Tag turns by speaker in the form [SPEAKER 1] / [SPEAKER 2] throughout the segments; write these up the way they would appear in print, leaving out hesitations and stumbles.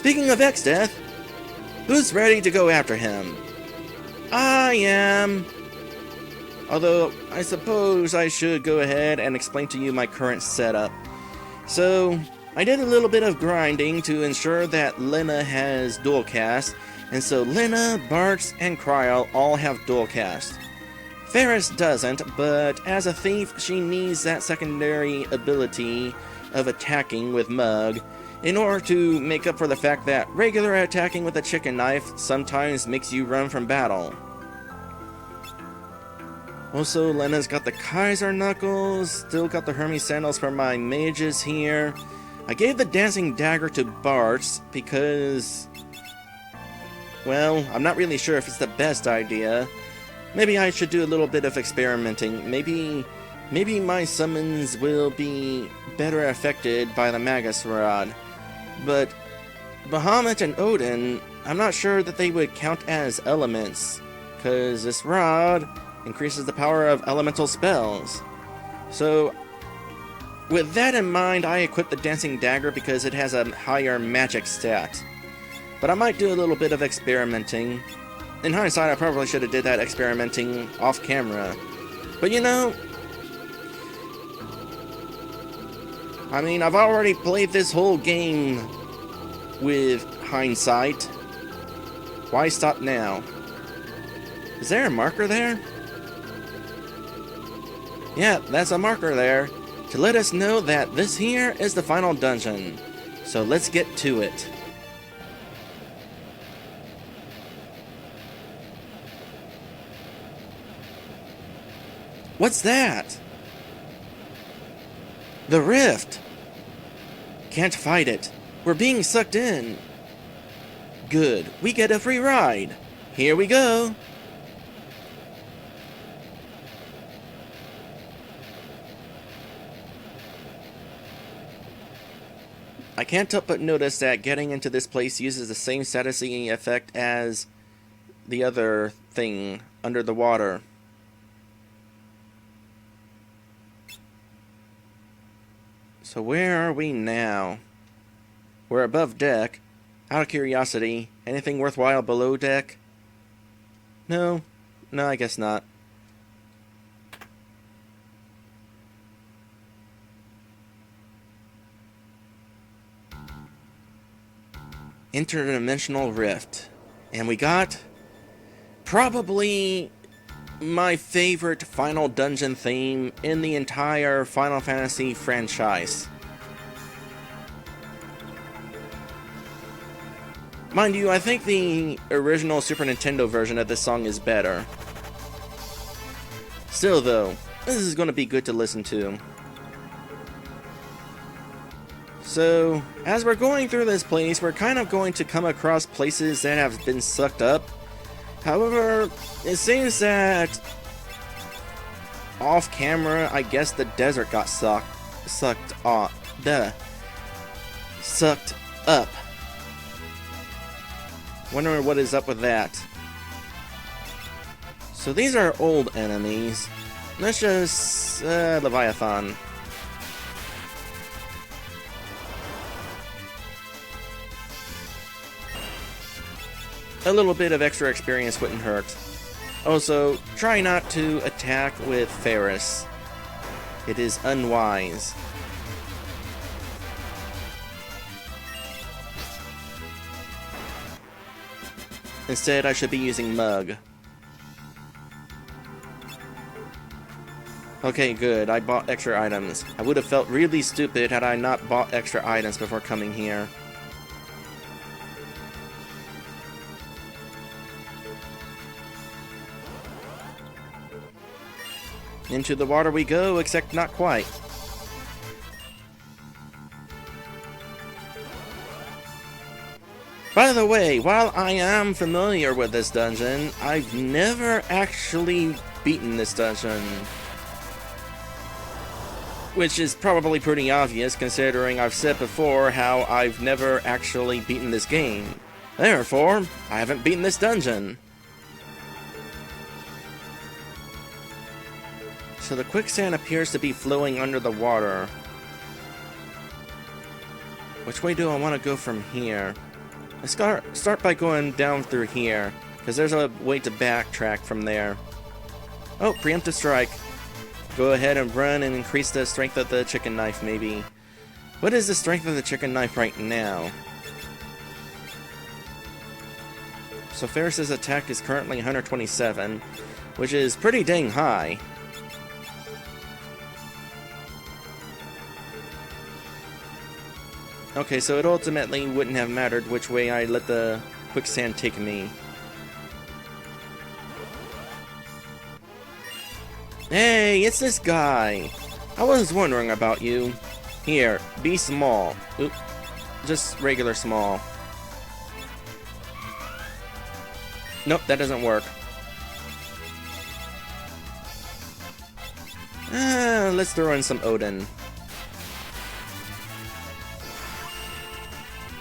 [SPEAKER 1] Speaking of X-Death, who's ready to go after him? I am. Although, I suppose I should go ahead and explain to you my current setup. So, I did a little bit of grinding to ensure that Lena has dual cast, and so Lena, Bartz, and Cryle all have dual cast. Ferris doesn't, but as a thief, she needs that secondary ability of attacking with Mug in order to make up for the fact that regular attacking with a chicken knife sometimes makes you run from battle. Also, Lena's got the Kaiser Knuckles, still got the Hermes Sandals for my mages here. I gave the Dancing Dagger to Bartz because, well, I'm not really sure if it's the best idea. Maybe I should do a little bit of experimenting. Maybe my summons will be better affected by the Magus Rod. But Bahamut and Odin, I'm not sure that they would count as elements, because this rod increases the power of elemental spells. So, with that in mind, I equipped the Dancing Dagger because it has a higher magic stat. But I might do a little bit of experimenting. In hindsight, I probably should have did that experimenting off camera. But you know, I mean, I've already played this whole game with hindsight. Why stop now? Is there a marker there? Yeah, that's a marker there to let us know that this here is the final dungeon. So let's get to it. What's that? The rift. Can't fight it. We're being sucked in. Good. We get a free ride. Here we go. I can't help but notice that getting into this place uses the same statusing effect as the other thing under the water. So where are we now? We're above deck. Out of curiosity, anything worthwhile below deck? No, I guess not. Interdimensional rift. And we got probably my favorite final dungeon theme in the entire Final Fantasy franchise. Mind you, I think the original Super Nintendo version of this song is better. Still though, this is going to be good to listen to. So, as we're going through this place, we're kind of going to come across places that have been sucked up. However, it seems that off camera, I guess the desert got sucked up. Wondering what is up with that. So these are old enemies. Let's just Leviathan. A little bit of extra experience wouldn't hurt. Also, try not to attack with Ferris. It is unwise. Instead, I should be using Mug. Okay, good. I bought extra items. I would have felt really stupid had I not bought extra items before coming here. Into the water we go, except not quite. By the way, while I am familiar with this dungeon, I've never actually beaten this dungeon. Which is probably pretty obvious, considering I've said before how I've never actually beaten this game. Therefore, I haven't beaten this dungeon. So the quicksand appears to be flowing under the water. Which way do I want to go from here? Let's start by going down through here, because there's a way to backtrack from there. Oh, preemptive strike. Go ahead and run and increase the strength of the chicken knife, maybe. What is the strength of the chicken knife right now? So Ferris's attack is currently 127, which is pretty dang high. Okay, so it ultimately wouldn't have mattered which way I let the quicksand take me. Hey, it's this guy! I was wondering about you. Here, be small. Oop, just regular small. Nope, that doesn't work. Let's throw in some Odin.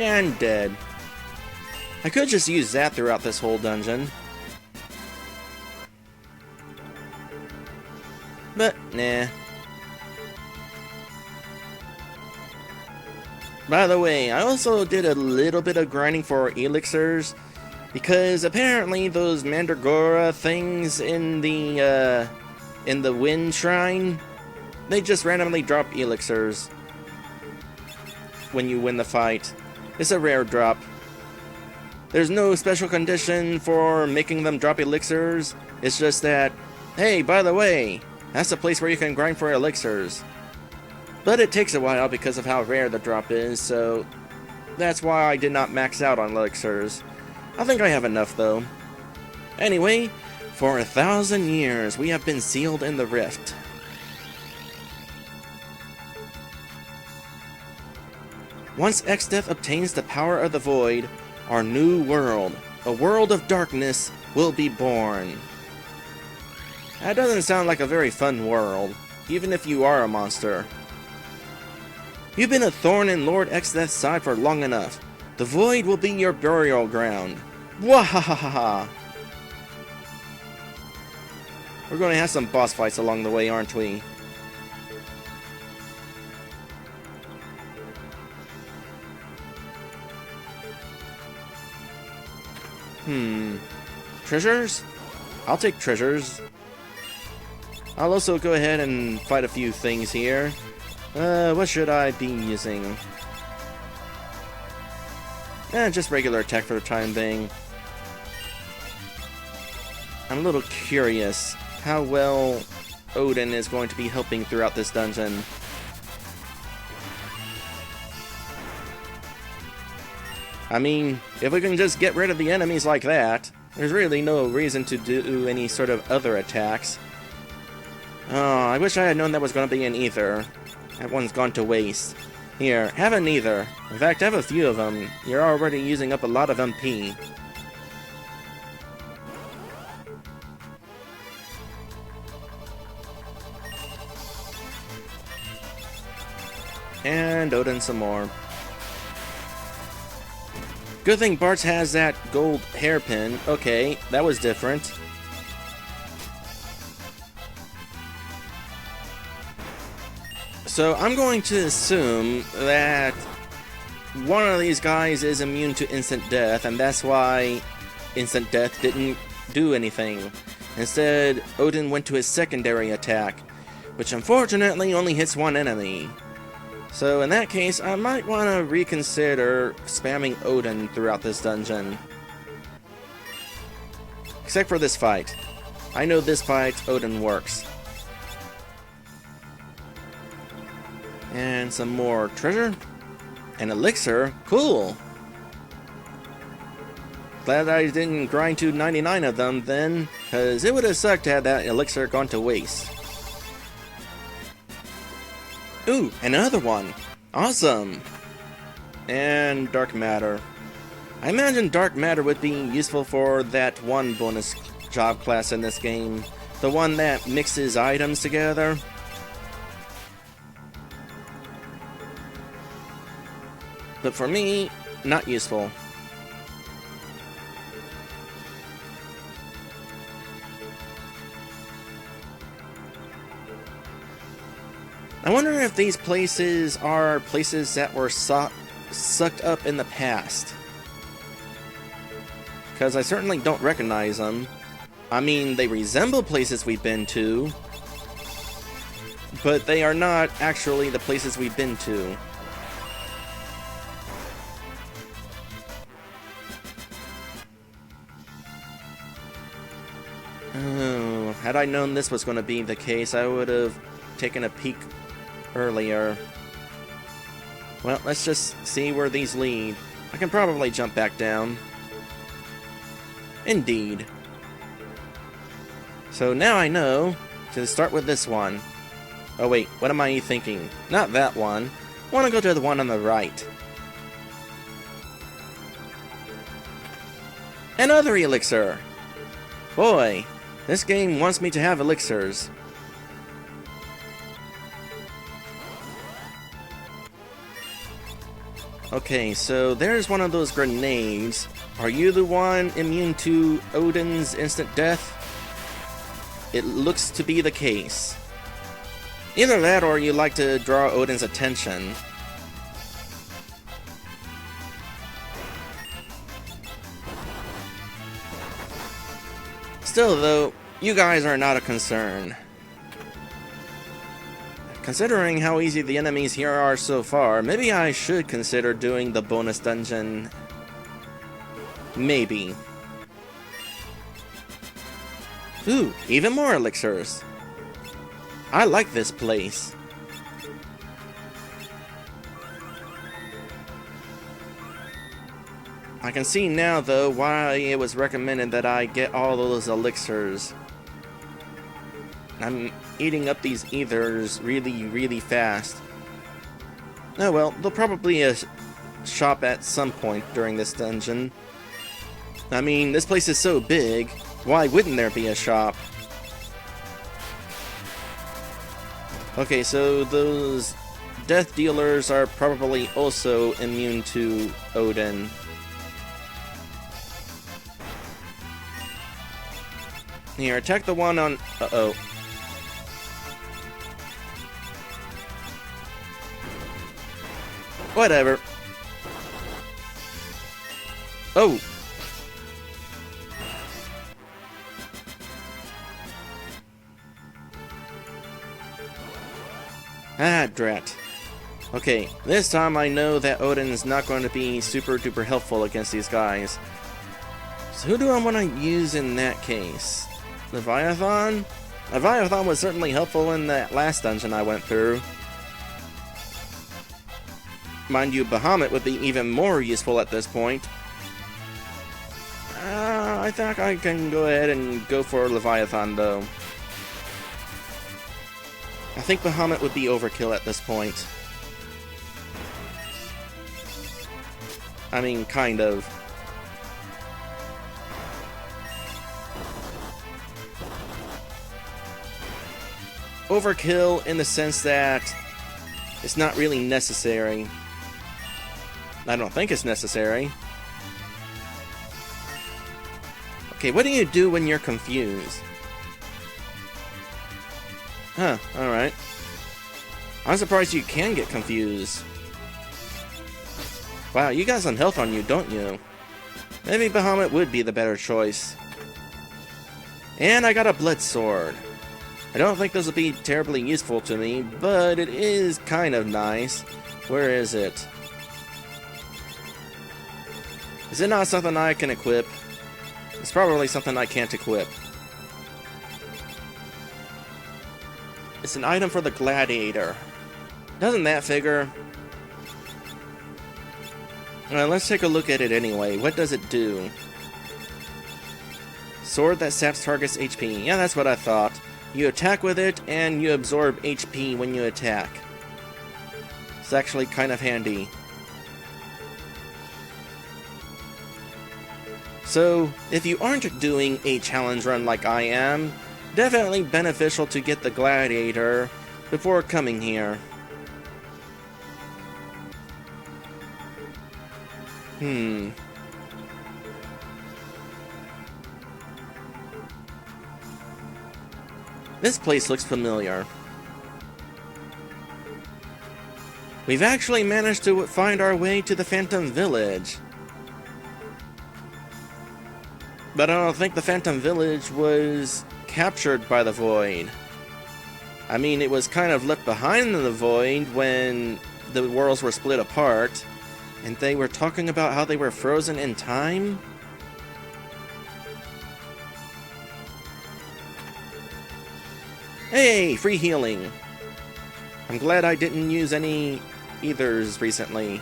[SPEAKER 1] And dead. I could just use that throughout this whole dungeon. But, nah. By the way, I also did a little bit of grinding for elixirs, because apparently those Mandragora things in the Wind Shrine, they just randomly drop elixirs when you win the fight. It's a rare drop. There's no special condition for making them drop elixirs. It's just that, hey, by the way, that's a place where you can grind for elixirs. But it takes a while because of how rare the drop is, so that's why I did not max out on elixirs. I think I have enough, though. Anyway, for 1,000 years, we have been sealed in the rift. Once Exdeath obtains the power of the void, our new world, a world of darkness, will be born. That doesn't sound like a very fun world, even if you are a monster. You've been a thorn in Lord Exdeath's side for long enough. The void will be your burial ground. Wahahaha! We're going to have some boss fights along the way, aren't we? Treasures? I'll take treasures. I'll also go ahead and fight a few things here. What should I be using? Just regular attack for the time being. I'm a little curious how well Odin is going to be helping throughout this dungeon. I mean, if we can just get rid of the enemies like that, there's really no reason to do any sort of other attacks. Oh, I wish I had known that was going to be an ether. That one's gone to waste. Here, have an ether. In fact, have a few of them. You're already using up a lot of MP. And Odin some more. Good thing Bartz has that gold hairpin. Okay, that was different. So I'm going to assume that one of these guys is immune to instant death, and that's why instant death didn't do anything. Instead, Odin went to his secondary attack, which unfortunately only hits one enemy. So in that case, I might want to reconsider spamming Odin throughout this dungeon. Except for this fight. I know this fight, Odin works. And some more treasure. An elixir? Cool! Glad I didn't grind to 99 of them then, because it would have sucked to have that elixir gone to waste. Ooh, another one! Awesome! And dark matter. I imagine dark matter would be useful for that one bonus job class in this game. The one that mixes items together. But for me, not useful. I wonder if these places are places that were sucked up in the past. because I certainly don't recognize them. I mean, they resemble places we've been to, but they are not actually the places we've been to. Oh, had I known this was going to be the case, I would have taken a peek earlier. Well, let's just see where these lead. I can probably jump back down. Indeed. So now I know to start with this one. Oh wait, what am I thinking? Not that one. I want to go to the one on the right. Another elixir! Boy, this game wants me to have elixirs. Okay, so there's one of those grenades. Are you the one immune to Odin's instant death? It looks to be the case. Either that or you like to draw Odin's attention. Still though, you guys are not a concern. Considering how easy the enemies here are so far, maybe I should consider doing the bonus dungeon. Maybe. Ooh, even more elixirs. I like this place. I can see now, though, why it was recommended that I get all those elixirs. I'm eating up these ethers really fast. Oh well, there'll probably be a shop at some point during this dungeon. I mean, this place is so big, why wouldn't there be a shop? Okay, so those death dealers are probably also immune to Odin. Here, attack the one on... Uh-oh. Whatever. Oh! Ah, drat. Okay, this time I know that Odin's not going to be super duper helpful against these guys. So who do I want to use in that case? Leviathan? Leviathan was certainly helpful in that last dungeon I went through. Mind you, Bahamut would be even more useful at this point. I think I can go ahead and go for Leviathan, though. I think Bahamut would be overkill at this point. I mean, kind of. Overkill in the sense that it's not really necessary. I don't think it's necessary. Okay, what do you do when you're confused? Huh, alright. I'm surprised you can get confused. Wow, you got some health on you, don't you? Maybe Bahamut would be the better choice. And I got a blood sword. I don't think this will be terribly useful to me, but it is kind of nice. Where is it? Is it not something I can equip? It's probably something I can't equip. It's an item for the gladiator. Doesn't that figure? Well, let's take a look at it anyway. What does it do? Sword that saps target's HP. Yeah, that's what I thought. You attack with it, and you absorb HP when you attack. It's actually kind of handy. So, if you aren't doing a challenge run like I am, definitely beneficial to get the gladiator before coming here. This place looks familiar. We've actually managed to find our way to the Phantom Village. But I don't think the Phantom Village was captured by the Void. I mean, it was kind of left behind in the Void when the worlds were split apart, and they were talking about how they were frozen in time? Hey, free healing! I'm glad I didn't use any ethers recently.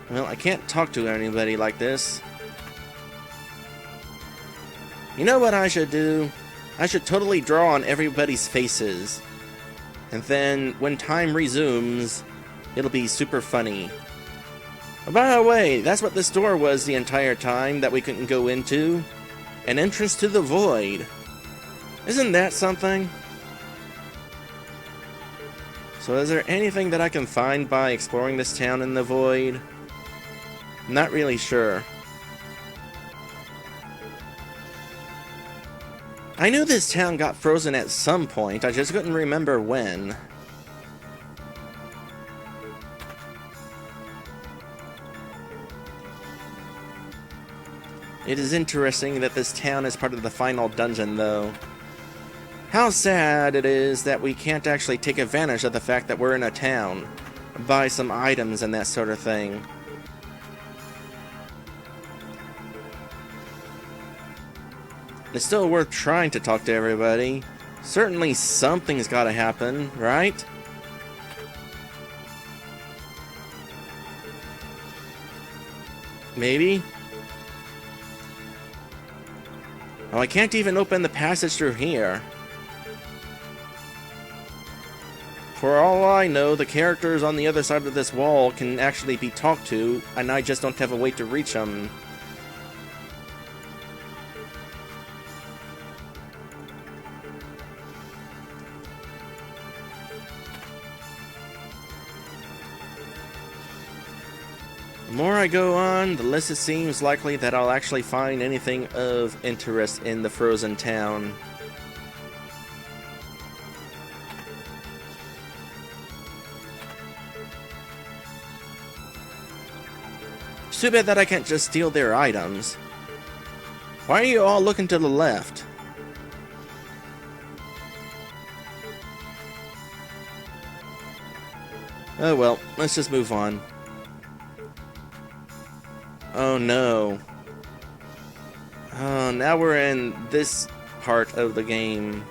[SPEAKER 1] Well, I can't talk to anybody like this. You know what I should do? I should totally draw on everybody's faces. And then, when time resumes, it'll be super funny. By the way, that's what this door was the entire time that we couldn't go into. An entrance to the Void. Isn't that something? So is there anything that I can find by exploring this town in the Void? Not really sure. I knew this town got frozen at some point, I just couldn't remember when. It is interesting that this town is part of the final dungeon, though. How sad it is that we can't actually take advantage of the fact that we're in a town, buy some items and that sort of thing. It's still worth trying to talk to everybody. Certainly something's gotta happen, right? Maybe? Oh, I can't even open the passage through here. For all I know, the characters on the other side of this wall can actually be talked to, and I just don't have a way to reach them. The more I go on, the less it seems likely that I'll actually find anything of interest in the frozen town. It's too bad that I can't just steal their items. Why are you all looking to the left? Oh well, let's just move on. Oh no. Oh, now we're in this part of the game.